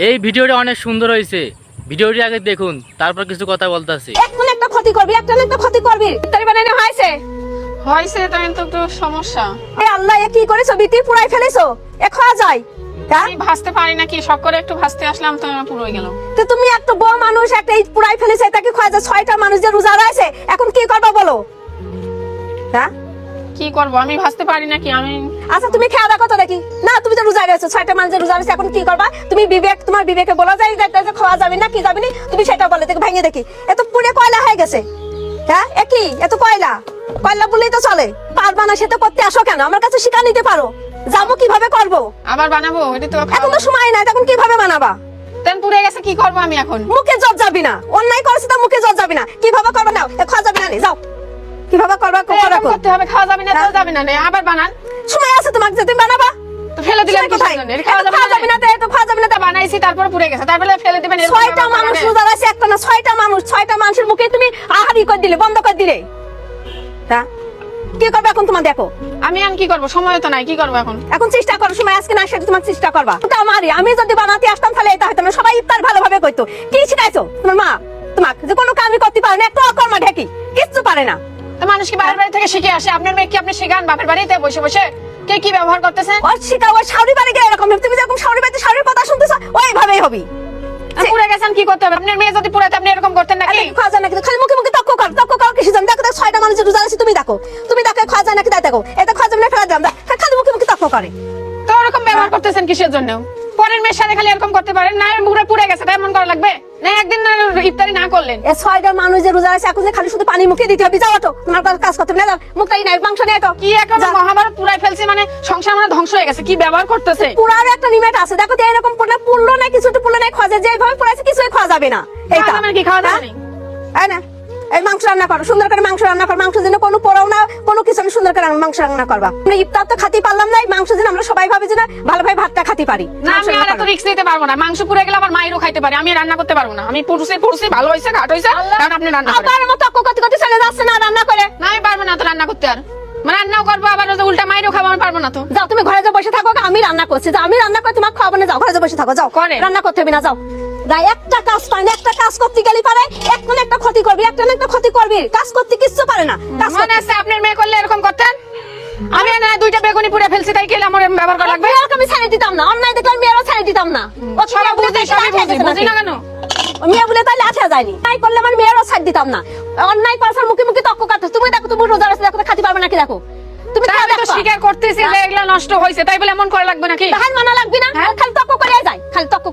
এই ভিডিওটা অনেক সুন্দর হয়েছে, ভিডিওটি আগে দেখুন, তারপর কিছু কথা বলতেছি। এখন একটা ক্ষতি করবি, একটা না একটা ক্ষতি করবি। ইফতারি বানানো হয়েছে হয়েছে, তাই তো একটু সমস্যা। এ আল্লাহ, এ কি করেছো? বিটি পুরাই ফেলেছো, এ খাওয়া যায়? আমি ভাজতে পারি নাকি, শখ করে একটু ভাজতে আসলাম তো পুরো হয়ে গেল। তো তুমি একটা বউ মানুষ, একটা এই পুরাই ফেলেছে, তাকে খাওয়া যায়? 6টা মানুষ যে রোজা রয়েছে, এখন কি করবা বলো? হ্যাঁ, কি করব, আমি ভাজতে পারি নাকি? আমি আচ্ছা তুমি খেয়া দেখো তো দেখি। না, তুমি তো রোজা রয়েছো, 6টা মানুষ যে রোজা রয়েছে, এখন কি করবা? তুমি বিবেক, তোমার বিবেকে বলা যায় যে খাওয়া যাবে না, কি যাবে না, তুমি সেটা বলে দেখি, ভেঙে দেখি। এত পুড়ে কয়লা হয়ে গেছে। হ্যাঁ, একই এত কয়লা কয়লা বললেই তো চলে। পারবা না সেটা করতে আসো কেন? আমার কাছে শিখা নিতে পারো, যাবো কিভাবে করবো। আবার বানাবো, এটা তো এখন তো সময় নাই, তখন কিভাবে বানাবা? তেন পুড়ে গেছে, কি করব আমি এখন? মুখে জব যাবি না, অন্যায় করেছে তো মুখে জব যাবি না, কিভাবে করবা? নাও, খাওয়া যাবে না, যাও কিভাবে করবা এরকম করতে হবে, খাওয়া যাবে না তো যাবে না, আবার বানান। সময় আছে তোমার, যে তুমি বানাবা। তো ফেলে দিলেন কোথায়? খাওয়া যাবে না, তো খাওয়া যাবে না। বানাইছি তারপরে পুড়ে গেছে, তারপরে ফেলে দিবেন? 6টা মানুষ রোজা আছে, একটা না 6টা মানুষ, 6টা মানুষের মুখে তুমি আহারি করে দিলে, বন্ধ করে দিলে। হ্যাঁ, কি করবে এখন তোমার? দেখো আমি কি করব, সময় তো নাই, কি করব এখন? এখন চেষ্টা করো, সময় আজকে না, সেটা তোমার চেষ্টা করবা। ওটা আমারই, আমি যদি বানাতে আসতাম তাহলে এটা হতো না, সবাই ইফতার ভালোভাবে করতো। কি শিখাইছো তোমার মা তোমাকে? যে কোনো কামই করতে পারে না, একটু অকর্মা ঢেকি, কিচ্ছু পারে না। তো মানুষ কি বাড়ির বাড়ি থেকে শিখে আসে? আপনার মেয়ে কি আপনি শেখান বাপের বাড়িতে বসে বসে? কে কি ব্যবহার করতেছে? ওর শিখা, ওর শাশুড়ি বাড়ি গেলে এরকম, তুমি যেরকম শাশুড়ি বাড়িতে শাশুড়ির কথা শুনতেছো, ওইভাবেই হবি। পুড়ে গেছেন, কি করতে হবে? আপনার মেয়ে যদি পুড়াতে আপনি এরকম করতেন নাকি? খাওয়া যায় নাকি? খালি মুখে মুখে তক্ক কর কিছু জান। দেখো 6টা মানুষ রোজা আছে, তুমি দেখো খাওয়া যায় নাকি? দেখো এটা খাওয়া যাবে না, ফেলা দিলাম। খালি মুখে মুখে তক্ক করে। তো ওরকম ব্যবহার করতেছেন কিসের জন্য? পরের মেয়ের সাথে খালি এরকম করতে পারেন না? পুড়ে গেছে তাই এমন করা লাগবে না? একদিন ইফতারি না করলেন? এই 6টা মানুষ যে রোজা আছে, এখন যে খালি শুধু পানি মুখে দিতে হবে। যাও তো, তোমার কাজ করতে হবে না, যাও মুখটাই নাই, মাংস নিয়ে তো। কি এখন মহাভারত পুরাই ফেলছে, মানে সংসার মানে ধ্বংস হয়ে গেছে। কি ব্যবহার করতেছে? পুরার একটা লিমিট আছে। দেখো তো, এরকম পুরলো না, কিছুটা পুরলো নাই, খাওয়া যায় যেভাবে পুরাইছে, কিছুই খাওয়া যাবে না। এইটা মানে কি খাওয়া যাবে না? এই না, এই মাংস রান্না করো, সুন্দর করে মাংস রান্না করো। মাংস যেন কোনো পোড়াও না, কোনো কিছু না, সুন্দর করে মাংস রান্না করবা। আমরা ইফতার তো খাতে পারলাম না, মাংস যেন আমরা সবাই ভাবে যে না ভালোভাবে ভাতটা খাতে পারি। না, আমি আর এত রিস্ক নিতে পারবো না। মাংস পুড়ে গেলে আমার মায়েরও খাইতে পারে, আমি রান্না করতে পারবো না। আমি পুরুষে ভালো হয়েছে, ঘাট হয়েছে, কারণ আপনি রান্না করেন। আবার মতো করতে করতে চলে যাচ্ছে না রান্না করে। না, আমি পারবো না তো রান্না করতে। আর রান্নাও করবো, আবার উল্টা মায়েরও খাবো, আমি পারবো না তো। যাও, তুমি ঘরে যাও, বসে থাকো, আমি রান্না করছি। যাও, আমি রান্না করে তোমাকে খাওয়াবো না, যাও ঘরে যাও, বসে থাকো, যাও করেন। রান্না করতে হবে না, যাও। গায়ে একটা কাজ পারে না, একটা কাজ করতে গেলে পারে, এখন একটা ক্ষতি করবি, একটা না একটা ক্ষতি করবি। কাজ করতে কিচ্ছু পারে না। কাজ মনে আছে আপনার মেয়ে করলে এরকম করতেন? আমি না 2টা বেগুনি পুড়ে ফেলছি, তাই গেলে আমার ব্যবহার করা লাগবে? মেয়েকে আমি ছেড়ে দিতাম না, অন্যায় দেখলে আমি মেয়েরও ছেড়ে দিতাম না। ও সবাই বুঝি, সবই বুঝি না কেন? মেয়ে বলে তাই লাঠা যায়নি, তাই করলে আমার মেয়েরও ছাড় দিতাম না। অন্যায় পাশার মুখে মুখে তক্ক কাটতো। তুমি দেখো, তুমি রোজা রাখতে দেখো, খাতে পারবে নাকি? দেখো তুমি আমি তো স্বীকার করতেছি যে এগুলা নষ্ট হয়েছে, তাই বলে এমন করা লাগবে নাকি? তাহার মানা লাগবে না, খালি তক্ক করে যায়, খালি তক্ক